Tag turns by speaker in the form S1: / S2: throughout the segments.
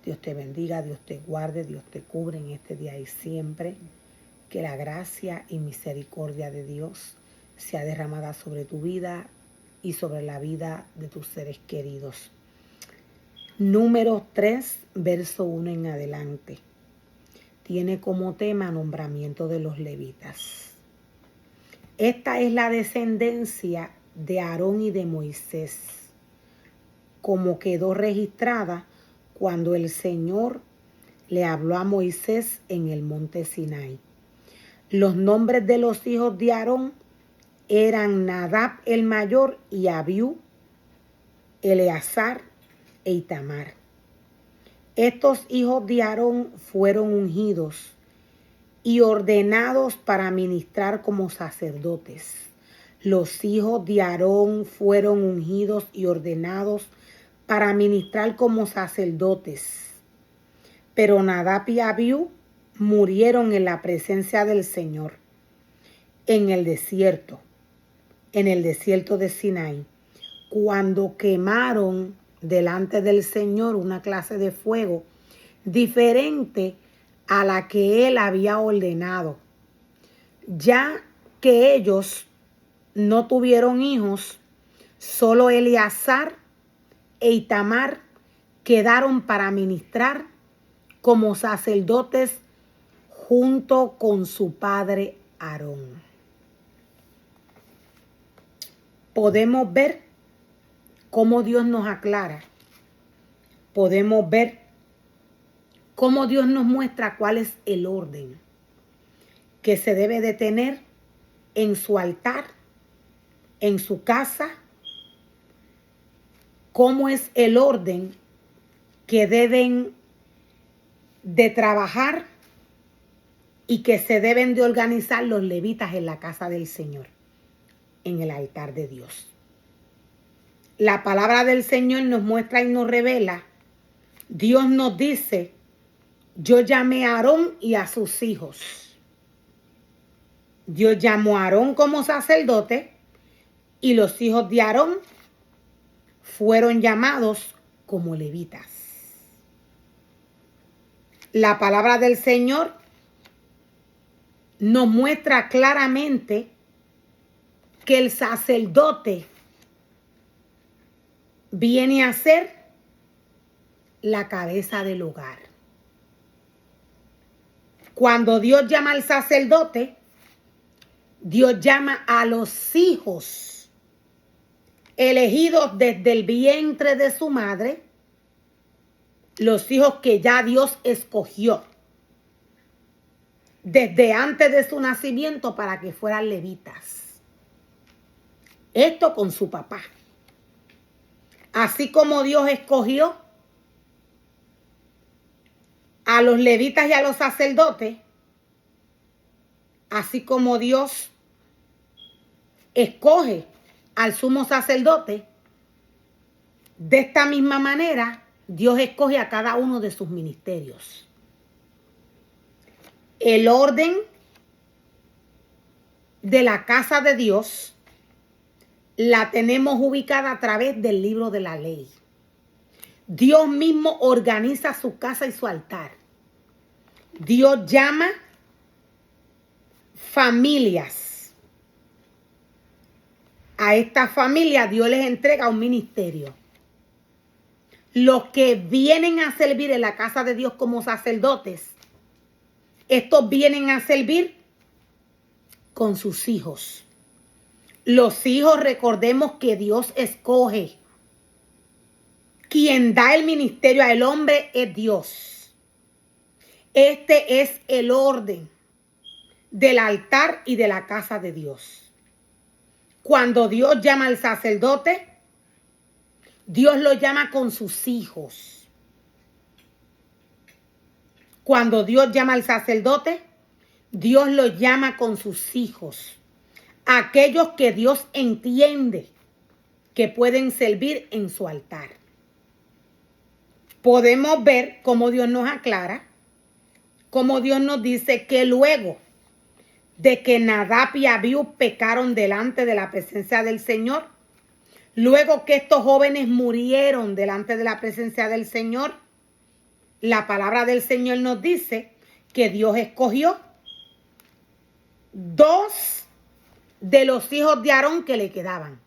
S1: Dios te bendiga, Dios te guarde, Dios te cubre en este día y siempre. Que la gracia y misericordia de Dios sea derramada sobre tu vida y sobre la vida de tus seres queridos. Número 3, verso 1 en adelante. Tiene como tema nombramiento de los levitas. Esta es la descendencia de Aarón y de Moisés, como quedó registrada cuando el Señor le habló a Moisés en el monte Sinai. Los nombres de los hijos de Aarón eran Nadab el mayor y Abiú, Eleazar e Itamar. Estos hijos de Aarón fueron ungidos y ordenados para ministrar como sacerdotes. Los hijos de Aarón fueron ungidos y ordenados para ministrar como sacerdotes. Pero Nadab y Abiú murieron en la presencia del Señor en el desierto de Sinai, cuando quemaron delante del Señor una clase de fuego diferente a la que Él había ordenado, ya que ellos no tuvieron hijos, solo Eleazar e Itamar quedaron para ministrar como sacerdotes junto con su padre Aarón. Podemos ver cómo Dios nos aclara. Podemos ver cómo Dios nos muestra cuál es el orden que se debe de tener en su altar, en su casa, cómo es el orden que deben de trabajar y que se deben de organizar los levitas en la casa del Señor, en el altar de Dios. La palabra del Señor nos muestra y nos revela. Dios nos dice: yo llamé a Aarón y a sus hijos. Dios llamó a Aarón como sacerdote y los hijos de Aarón fueron llamados como levitas. La palabra del Señor nos muestra claramente que el sacerdote viene a ser la cabeza del hogar. Cuando Dios llama al sacerdote, Dios llama a los hijos elegidos desde el vientre de su madre, los hijos que ya Dios escogió desde antes de su nacimiento para que fueran levitas. Esto con su papá. Así como Dios escogió a los levitas y a los sacerdotes, así como Dios escoge al sumo sacerdote, de esta misma manera Dios escoge a cada uno de sus ministerios. El orden de la casa de Dios la tenemos ubicada a través del libro de la ley. Dios mismo organiza su casa y su altar. Dios llama familias. A estas familias Dios les entrega un ministerio. Los que vienen a servir en la casa de Dios como sacerdotes, estos vienen a servir con sus hijos. Los hijos, recordemos que Dios escoge. Quien da el ministerio al hombre es Dios. Este es el orden del altar y de la casa de Dios. Cuando Dios llama al sacerdote, Dios lo llama con sus hijos. Cuando Dios llama al sacerdote, Dios lo llama con sus hijos. Aquellos que Dios entiende que pueden servir en su altar. Podemos ver cómo Dios nos aclara, cómo Dios nos dice que luego de que Nadab y Abiú pecaron delante de la presencia del Señor, luego que estos jóvenes murieron delante de la presencia del Señor, la palabra del Señor nos dice que Dios escogió 2 de los hijos de Aarón que le quedaban.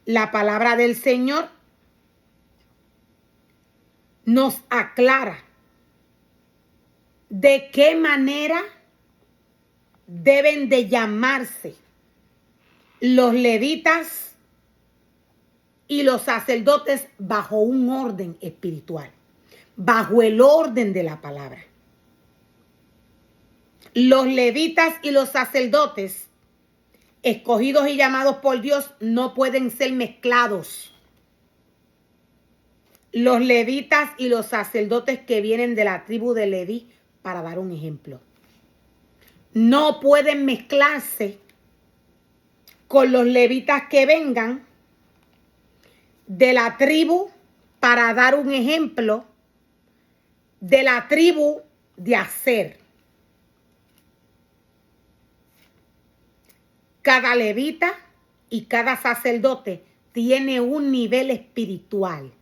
S1: La palabra del Señor nos aclara de qué manera deben de llamarse los levitas y los sacerdotes bajo un orden espiritual, bajo el orden de la palabra. Los levitas y los sacerdotes escogidos y llamados por Dios no pueden ser mezclados. Los levitas y los sacerdotes que vienen de la tribu de Leví, para dar un ejemplo, no pueden mezclarse con los levitas que vengan de la tribu, para dar un ejemplo, de la tribu de Aser. Cada levita y cada sacerdote tiene un nivel espiritual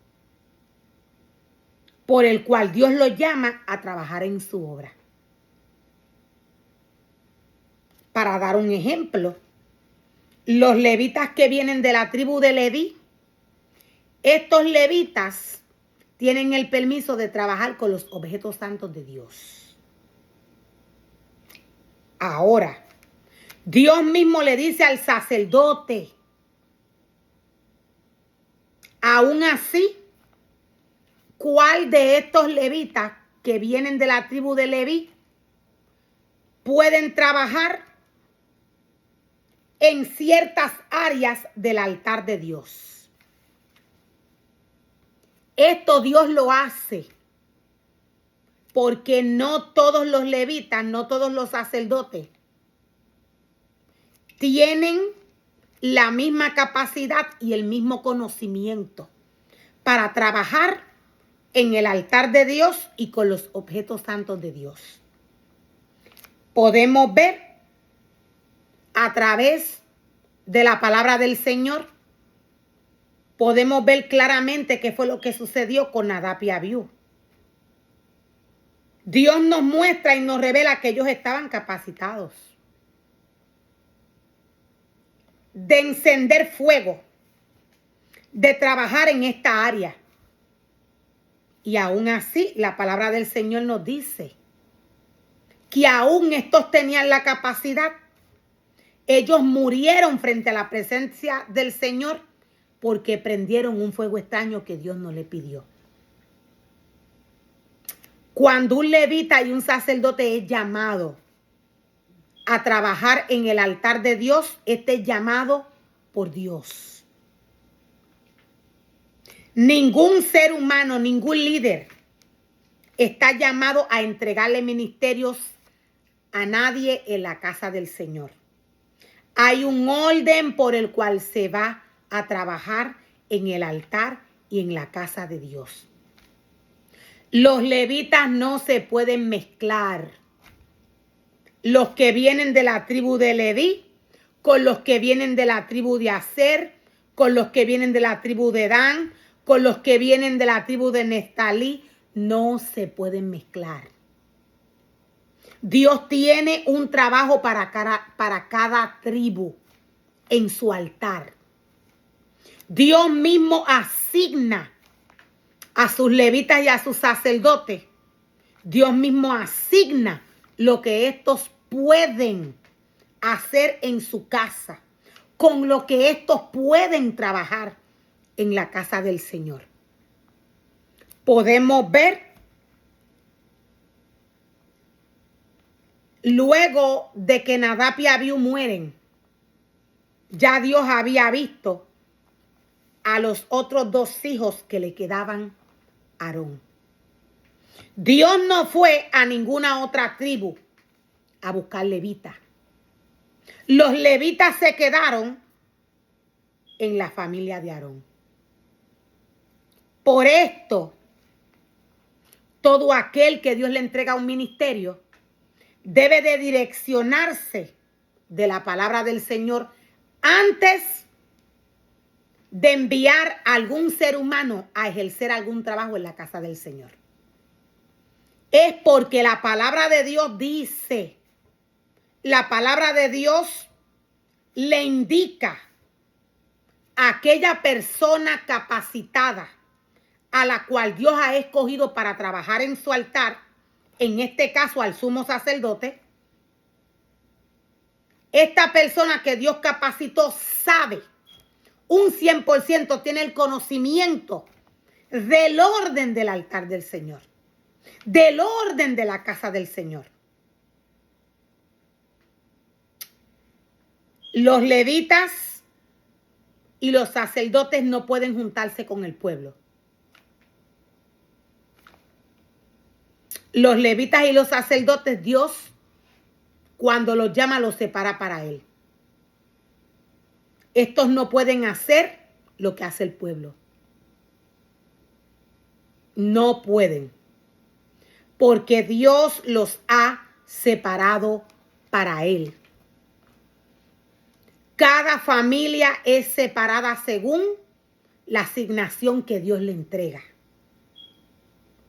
S1: por el cual Dios los llama a trabajar en su obra. Para dar un ejemplo, los levitas que vienen de la tribu de Leví, estos levitas tienen el permiso de trabajar con los objetos santos de Dios. Ahora, Dios mismo le dice al sacerdote, aún así, ¿cuál de estos levitas que vienen de la tribu de Leví pueden trabajar en ciertas áreas del altar de Dios? Esto Dios lo hace porque no todos los levitas, no todos los sacerdotes tienen la misma capacidad y el mismo conocimiento para trabajar en el altar de Dios y con los objetos santos de Dios. Podemos ver a través de la palabra del Señor, podemos ver claramente qué fue lo que sucedió con Nadab y Abiú. Dios nos muestra y nos revela que ellos estaban capacitados de encender fuego, de trabajar en esta área. Y aún así, la palabra del Señor nos dice que aún estos tenían la capacidad. Ellos murieron frente a la presencia del Señor porque prendieron un fuego extraño que Dios no le pidió. Cuando un levita y un sacerdote es llamado a trabajar en el altar de Dios, este es llamado por Dios. Ningún ser humano, ningún líder está llamado a entregarle ministerios a nadie en la casa del Señor. Hay un orden por el cual se va a trabajar en el altar y en la casa de Dios. Los levitas no se pueden mezclar. Los que vienen de la tribu de Leví con los que vienen de la tribu de Aser, con los que vienen de la tribu de Dan, con los que vienen de la tribu de Neftalí, no se pueden mezclar. Dios tiene un trabajo para cada tribu en su altar. Dios mismo asigna a sus levitas y a sus sacerdotes. Dios mismo asigna lo que estos pueden hacer en su casa, con lo que estos pueden trabajar en la casa del Señor. Podemos ver luego de que Nadab y Abiú mueren, ya Dios había visto a los otros 2 hijos que le quedaban a Aarón. Dios no fue a ninguna otra tribu a buscar levitas. Los levitas se quedaron en la familia de Aarón. Por esto, todo aquel que Dios le entrega un ministerio debe de direccionarse de la palabra del Señor antes de enviar a algún ser humano a ejercer algún trabajo en la casa del Señor. es porque la palabra de Dios dice, la palabra de Dios le indica a aquella persona capacitada a la cual Dios ha escogido para trabajar en su altar, en este caso al sumo sacerdote. Esta persona que Dios capacitó sabe, un 100% tiene el conocimiento del orden del altar del Señor, del orden de la casa del Señor. Los levitas y los sacerdotes no pueden juntarse con el pueblo. Los levitas y los sacerdotes, Dios, cuando los llama, los separa para Él. Estos no pueden hacer lo que hace el pueblo. No pueden. Porque Dios los ha separado para Él. Cada familia es separada según la asignación que Dios le entrega.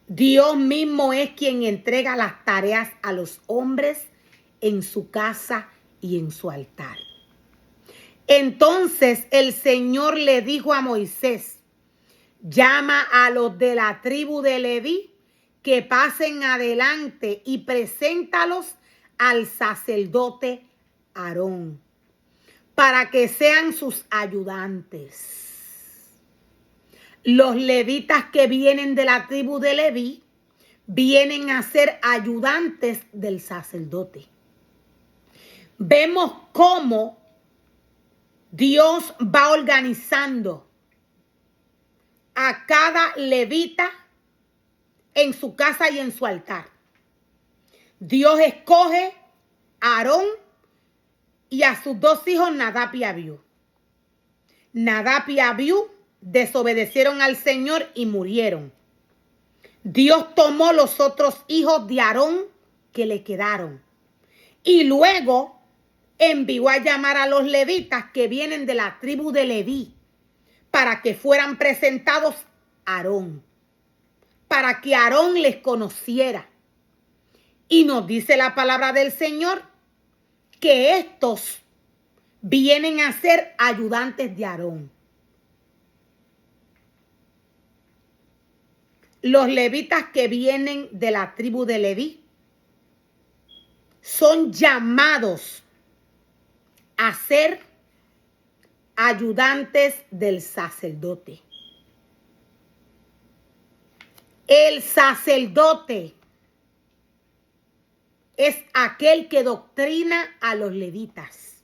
S1: Dios mismo es quien entrega las tareas a los hombres en su casa y en su altar. Entonces el Señor le dijo a Moisés, llama a los de la tribu de Leví que pasen adelante y preséntalos al sacerdote Aarón para que sean sus ayudantes. Los levitas que vienen de la tribu de Leví vienen a ser ayudantes del sacerdote. Vemos cómo Dios va organizando a cada levita en su casa y en su altar. Dios escoge a Aarón y a sus dos hijos Nadab y Abiú. Nadab y Abiú desobedecieron al Señor y murieron. Dios tomó los otros hijos de Aarón que le quedaron y luego envió a llamar a los levitas que vienen de la tribu de Leví para que fueran presentados a Aarón, para que Aarón les conociera. Y nos dice la palabra del Señor que estos vienen a ser ayudantes de Aarón. Los levitas que vienen de la tribu de Leví son llamados a ser ayudantes del sacerdote. El sacerdote es aquel que doctrina a los levitas.